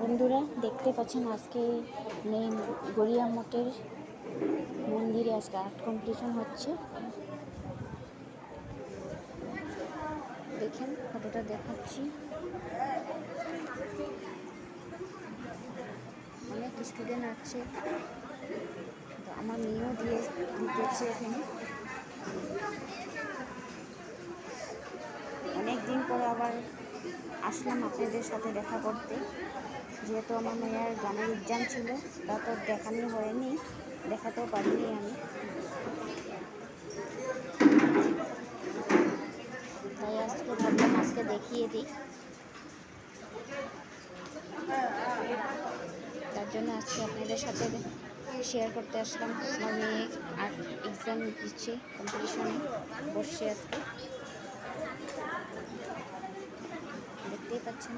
বন্ধুরা দেখতে পাচ্ছেন আজকে গড়িয়া মঠের মন্দিরে আজকে আর্ট কম্পিটিশন হচ্ছে। দেখেন ফটোটা দেখাচ্ছি, অনেক স্টুডেন্ট আছে, আমার মেয়েও দিতেছে এখানে। অনেক দিন পরে আবার আসলাম আপনাদের সাথে দেখা করতে, যেহেতু আমার মেয়ের গানের এক্সাম ছিল, তা তো দেখানো হয়নি, দেখাতেও পারিনি আমি, তাই আজকে ভাবলাম আজকে দেখিয়ে দিই। তার জন্য আজকে আপনাদের সাথে শেয়ার করতে আসলাম। আমার মেয়ে আর্ট এক্সাম দিচ্ছে, কম্পিটিশনে বসছে আজকে, দেখতেই পাচ্ছেন।